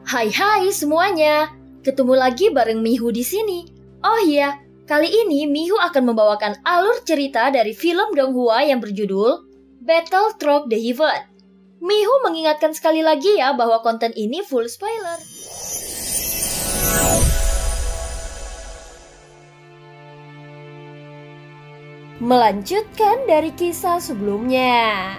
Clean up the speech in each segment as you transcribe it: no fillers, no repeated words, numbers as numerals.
Hai semuanya, ketemu lagi bareng Mihu di sini. Oh iya, kali ini Mihu akan membawakan alur cerita dari film Donghua yang berjudul Battle Through the Heaven. Mihu mengingatkan sekali lagi ya bahwa konten ini full spoiler. Melanjutkan dari kisah sebelumnya.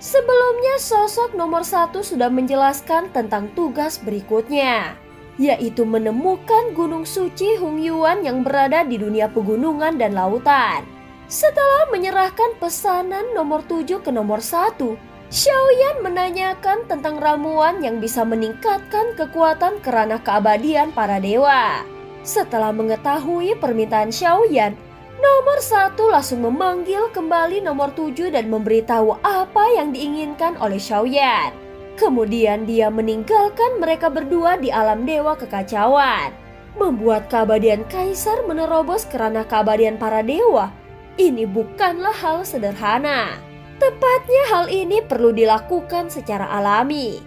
Sebelumnya sosok nomor 1 sudah menjelaskan tentang tugas berikutnya, yaitu menemukan Gunung Suci Hongyuan yang berada di dunia pegunungan dan lautan. Setelah menyerahkan pesanan nomor 7 ke nomor 1, Xiaoyan menanyakan tentang ramuan yang bisa meningkatkan kekuatan kerana keabadian para dewa. Setelah mengetahui permintaan Xiaoyan, nomor 1 langsung memanggil kembali nomor 7 dan memberitahu apa yang diinginkan oleh Xiaoyan. Kemudian dia meninggalkan mereka berdua di alam dewa kekacauan. Membuat keabadian kaisar menerobos kerana keabadian para dewa, ini bukanlah hal sederhana. Tepatnya hal ini perlu dilakukan secara alami.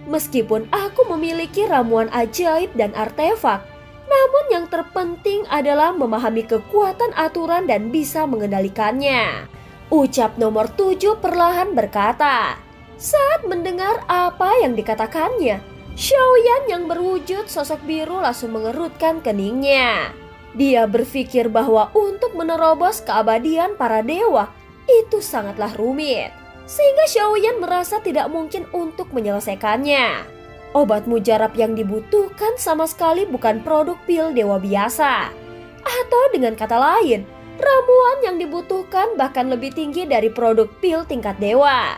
Meskipun aku memiliki ramuan ajaib dan artefak, namun yang terpenting adalah memahami kekuatan aturan dan bisa mengendalikannya. Ucap nomor 7 perlahan berkata. Saat mendengar apa yang dikatakannya, Xiaoyan yang berwujud sosok biru langsung mengerutkan keningnya. Dia berpikir bahwa untuk menerobos keabadian para dewa itu sangatlah rumit, sehingga Xiaoyan merasa tidak mungkin untuk menyelesaikannya. Obat mujarab yang dibutuhkan sama sekali bukan produk pil dewa biasa. Atau dengan kata lain, ramuan yang dibutuhkan bahkan lebih tinggi dari produk pil tingkat dewa.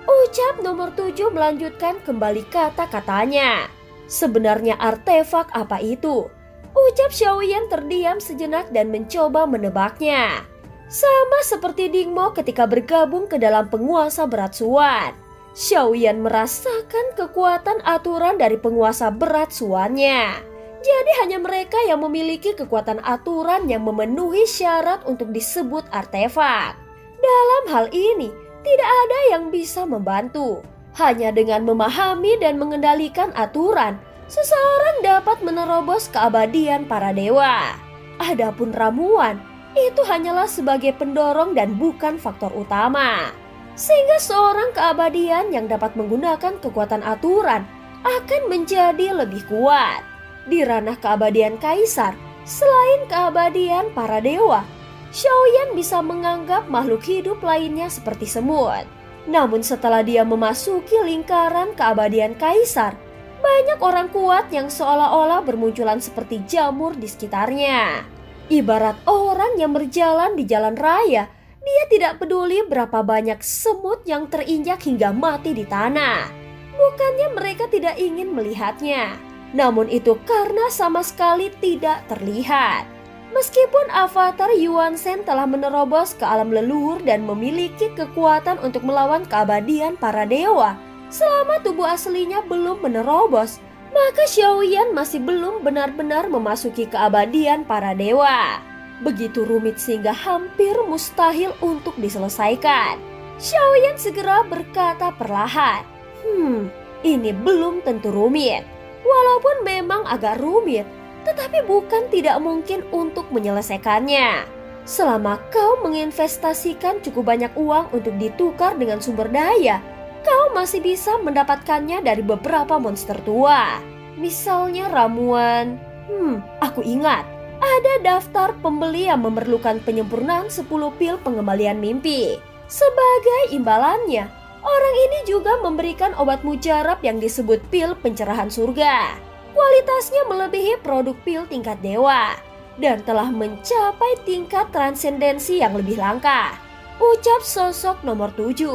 Ucap nomor 7 melanjutkan kembali kata-katanya. Sebenarnya artefak apa itu? Ucap Xiaoyan terdiam sejenak dan mencoba menebaknya. Sama seperti Dingmo ketika bergabung ke dalam penguasa berat Suan. Xiaoyan merasakan kekuatan aturan dari penguasa berat Suannya. Jadi hanya mereka yang memiliki kekuatan aturan yang memenuhi syarat untuk disebut artefak. Dalam hal ini, tidak ada yang bisa membantu. Hanya dengan memahami dan mengendalikan aturan, seseorang dapat menerobos keabadian para dewa. Adapun ramuan, itu hanyalah sebagai pendorong dan bukan faktor utama. Sehingga seorang keabadian yang dapat menggunakan kekuatan aturan akan menjadi lebih kuat. Di ranah keabadian kaisar, selain keabadian para dewa, Xiaoyan bisa menganggap makhluk hidup lainnya seperti semut. Namun setelah dia memasuki lingkaran keabadian kaisar, banyak orang kuat yang seolah-olah bermunculan seperti jamur di sekitarnya. Ibarat orang yang berjalan di jalan raya, dia tidak peduli berapa banyak semut yang terinjak hingga mati di tanah. Bukannya mereka tidak ingin melihatnya, namun itu karena sama sekali tidak terlihat. Meskipun avatar Yuan Shen telah menerobos ke alam leluhur dan memiliki kekuatan untuk melawan keabadian para dewa, selama tubuh aslinya belum menerobos, maka Xiaoyan masih belum benar-benar memasuki keabadian para dewa. Begitu rumit sehingga hampir mustahil untuk diselesaikan. Xiaoyan segera berkata perlahan, ini belum tentu rumit. Walaupun memang agak rumit, tetapi bukan tidak mungkin untuk menyelesaikannya. Selama kau menginvestasikan cukup banyak uang untuk ditukar dengan sumber daya, kau masih bisa mendapatkannya dari beberapa monster tua. Misalnya ramuan, aku ingat. Ada daftar pembeli yang memerlukan penyempurnaan 10 pil pengembalian mimpi. Sebagai imbalannya, orang ini juga memberikan obat mujarab yang disebut pil pencerahan surga. Kualitasnya melebihi produk pil tingkat dewa dan telah mencapai tingkat transendensi yang lebih langka. Ucap sosok nomor 7.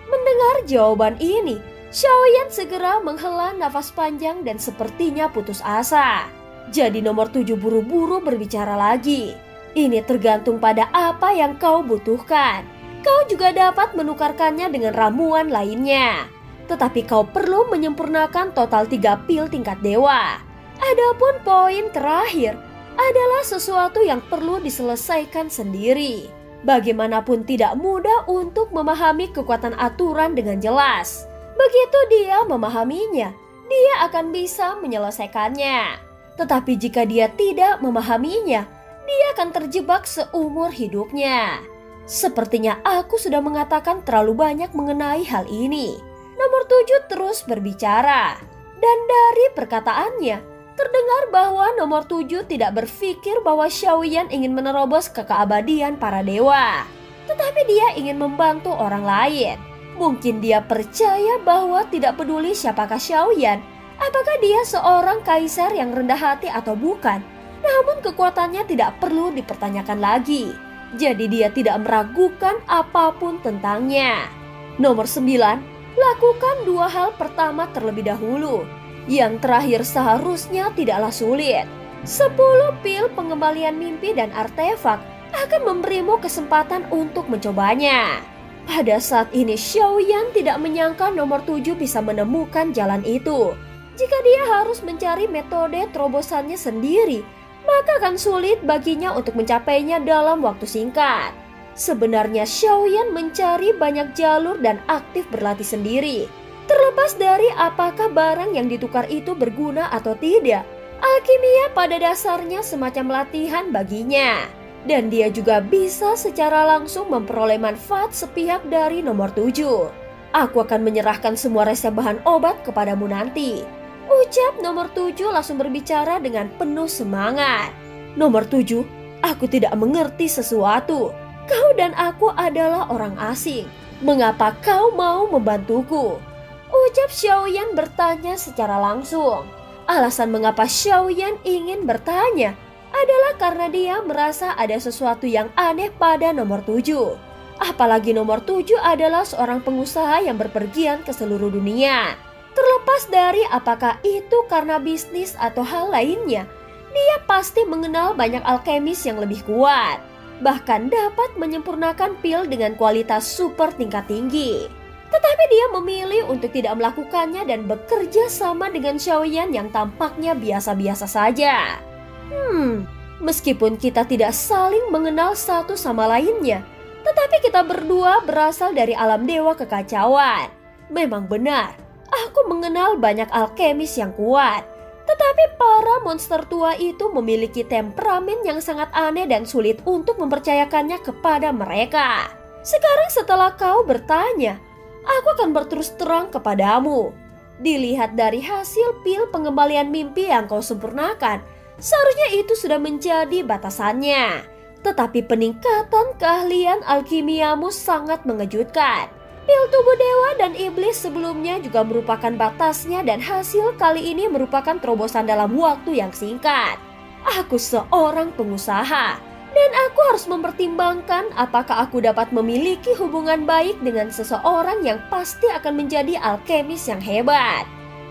Mendengar jawaban ini, Xiaoyan segera menghela nafas panjang dan sepertinya putus asa. Jadi nomor 7 buru-buru berbicara lagi. Ini tergantung pada apa yang kau butuhkan. Kau juga dapat menukarkannya dengan ramuan lainnya. Tetapi kau perlu menyempurnakan total 3 pil tingkat dewa. Adapun poin terakhir adalah sesuatu yang perlu diselesaikan sendiri. Bagaimanapun tidak mudah untuk memahami kekuatan aturan dengan jelas. Begitu dia memahaminya, dia akan bisa menyelesaikannya. Tetapi jika dia tidak memahaminya, dia akan terjebak seumur hidupnya. Sepertinya aku sudah mengatakan terlalu banyak mengenai hal ini. Nomor 7 terus berbicara. Dan dari perkataannya, terdengar bahwa nomor 7 tidak berpikir bahwa Xiaoyan ingin menerobos ke keabadian para dewa. Tetapi dia ingin membantu orang lain. Mungkin dia percaya bahwa tidak peduli siapakah Xiaoyan, apakah dia seorang kaisar yang rendah hati atau bukan, namun kekuatannya tidak perlu dipertanyakan lagi. Jadi dia tidak meragukan apapun tentangnya. Nomor 9, lakukan 2 hal pertama terlebih dahulu. Yang terakhir seharusnya tidaklah sulit. 10 pil pengembalian mimpi dan artefak akan memberimu kesempatan untuk mencobanya. Pada saat ini Xiaoyan tidak menyangka nomor 7 bisa menemukan jalan itu. Jika dia harus mencari metode terobosannya sendiri, maka akan sulit baginya untuk mencapainya dalam waktu singkat. Sebenarnya Xiaoyan mencari banyak jalur dan aktif berlatih sendiri. Terlepas dari apakah barang yang ditukar itu berguna atau tidak, alkimia pada dasarnya semacam latihan baginya. Dan dia juga bisa secara langsung memperoleh manfaat sepihak dari nomor 7. Aku akan menyerahkan semua resep bahan obat kepadamu nanti. Ucap nomor 7 langsung berbicara dengan penuh semangat. Nomor 7, aku tidak mengerti sesuatu. Kau dan aku adalah orang asing. Mengapa kau mau membantuku? Ucap Xiaoyan bertanya secara langsung. Alasan mengapa Xiaoyan ingin bertanya adalah karena dia merasa ada sesuatu yang aneh pada nomor 7. Apalagi nomor 7 adalah seorang pengusaha yang berpergian ke seluruh dunia. Terlepas dari apakah itu karena bisnis atau hal lainnya, dia pasti mengenal banyak alkemis yang lebih kuat. Bahkan dapat menyempurnakan pil dengan kualitas super tingkat tinggi. Tetapi dia memilih untuk tidak melakukannya dan bekerja sama dengan Xiaoyan yang tampaknya biasa-biasa saja. Meskipun kita tidak saling mengenal satu sama lainnya, tetapi kita berdua berasal dari alam dewa kekacauan. Memang benar, aku mengenal banyak alkemis yang kuat. Tetapi para monster tua itu memiliki temperamen yang sangat aneh dan sulit untuk mempercayakannya kepada mereka. Sekarang setelah kau bertanya, aku akan berterus terang kepadamu. Dilihat dari hasil pil pengembalian mimpi yang kau sempurnakan, seharusnya itu sudah menjadi batasannya. Tetapi peningkatan keahlian alkimiamu sangat mengejutkan. Pil tubuh dewa dan iblis sebelumnya juga merupakan batasnya dan hasil kali ini merupakan terobosan dalam waktu yang singkat. Aku seorang pengusaha dan aku harus mempertimbangkan apakah aku dapat memiliki hubungan baik dengan seseorang yang pasti akan menjadi alkemis yang hebat.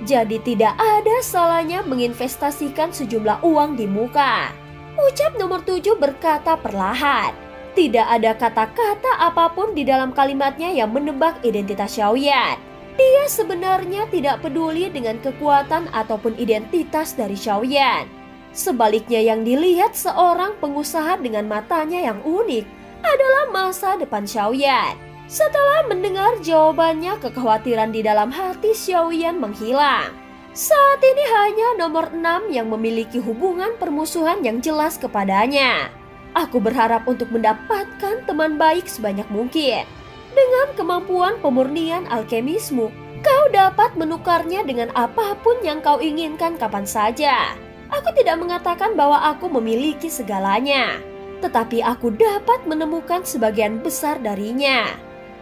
Jadi tidak ada salahnya menginvestasikan sejumlah uang di muka. Ucap nomor 7 berkata perlahan. Tidak ada kata-kata apapun di dalam kalimatnya yang menebak identitas Xiaoyan. Dia sebenarnya tidak peduli dengan kekuatan ataupun identitas dari Xiaoyan. Sebaliknya yang dilihat seorang pengusaha dengan matanya yang unik adalah masa depan Xiaoyan. Setelah mendengar jawabannya, kekhawatiran di dalam hati Xiaoyan menghilang. Saat ini hanya nomor 6 yang memiliki hubungan permusuhan yang jelas kepadanya. Aku berharap untuk mendapatkan teman baik sebanyak mungkin. Dengan kemampuan pemurnian alkemismu, kau dapat menukarnya dengan apapun yang kau inginkan kapan saja. Aku tidak mengatakan bahwa aku memiliki segalanya, tetapi aku dapat menemukan sebagian besar darinya.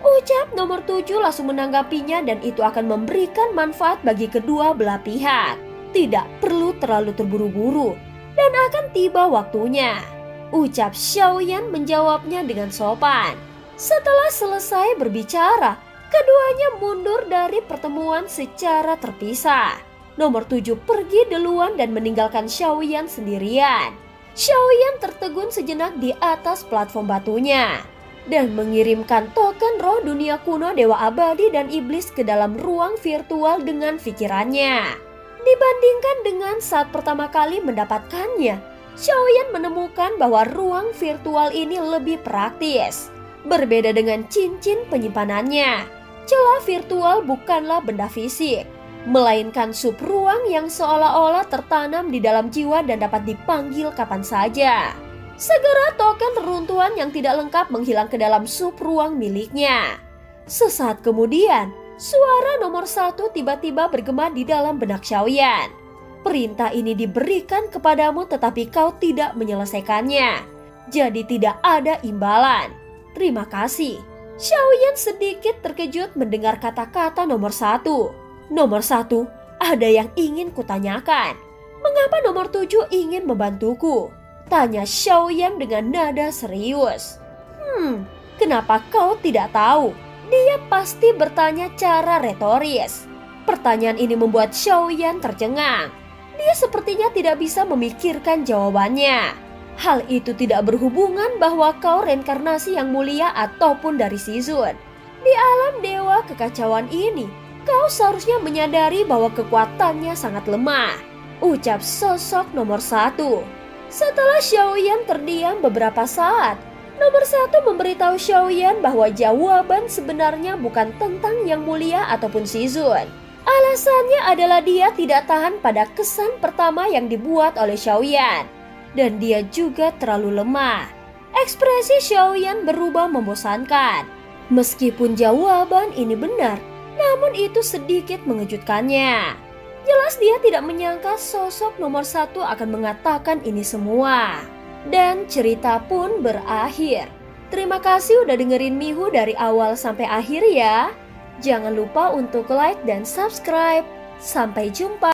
Ucap nomor 7 langsung menanggapinya dan itu akan memberikan manfaat bagi kedua belah pihak. Tidak perlu terlalu terburu-buru dan akan tiba waktunya. Ucap Xiaoyan menjawabnya dengan sopan. Setelah selesai berbicara, keduanya mundur dari pertemuan secara terpisah. Nomor 7 pergi duluan dan meninggalkan Xiaoyan sendirian. Xiaoyan tertegun sejenak di atas platform batunya dan mengirimkan token roh dunia kuno dewa abadi dan iblis ke dalam ruang virtual dengan pikirannya. Dibandingkan dengan saat pertama kali mendapatkannya, Xiaoyan menemukan bahwa ruang virtual ini lebih praktis. Berbeda dengan cincin penyimpanannya, celah virtual bukanlah benda fisik. melainkan sub ruang yang seolah-olah tertanam di dalam jiwa dan dapat dipanggil kapan saja. Segera token reruntuhan yang tidak lengkap menghilang ke dalam sub ruang miliknya. Sesaat kemudian, suara nomor 1 tiba-tiba bergema di dalam benak Xiaoyan. Perintah ini diberikan kepadamu tetapi kau tidak menyelesaikannya. Jadi tidak ada imbalan. Terima kasih. Xiaoyan sedikit terkejut mendengar kata-kata nomor 1. Nomor 1, ada yang ingin kutanyakan. Mengapa nomor 7 ingin membantuku? Tanya Xiaoyan dengan nada serius. Kenapa kau tidak tahu? Dia pasti bertanya cara retoris. Pertanyaan ini membuat Xiaoyan tercengang. Dia sepertinya tidak bisa memikirkan jawabannya. Hal itu tidak berhubungan bahwa kau reinkarnasi yang mulia ataupun dari Shizun. Di alam dewa kekacauan ini, kau seharusnya menyadari bahwa kekuatannya sangat lemah. Ucap sosok nomor 1. Setelah Xiaoyan terdiam beberapa saat, nomor 1 memberitahu Xiaoyan bahwa jawaban sebenarnya bukan tentang yang mulia ataupun Shizun. Alasannya adalah dia tidak tahan pada kesan pertama yang dibuat oleh Xiaoyan. Dan dia juga terlalu lemah. Ekspresi Xiaoyan berubah membosankan. Meskipun jawaban ini benar, namun itu sedikit mengejutkannya. Jelas dia tidak menyangka sosok nomor 1 akan mengatakan ini semua. Dan cerita pun berakhir. Terima kasih udah dengerin Mihu dari awal sampai akhir ya. Jangan lupa untuk like dan subscribe. Sampai jumpa.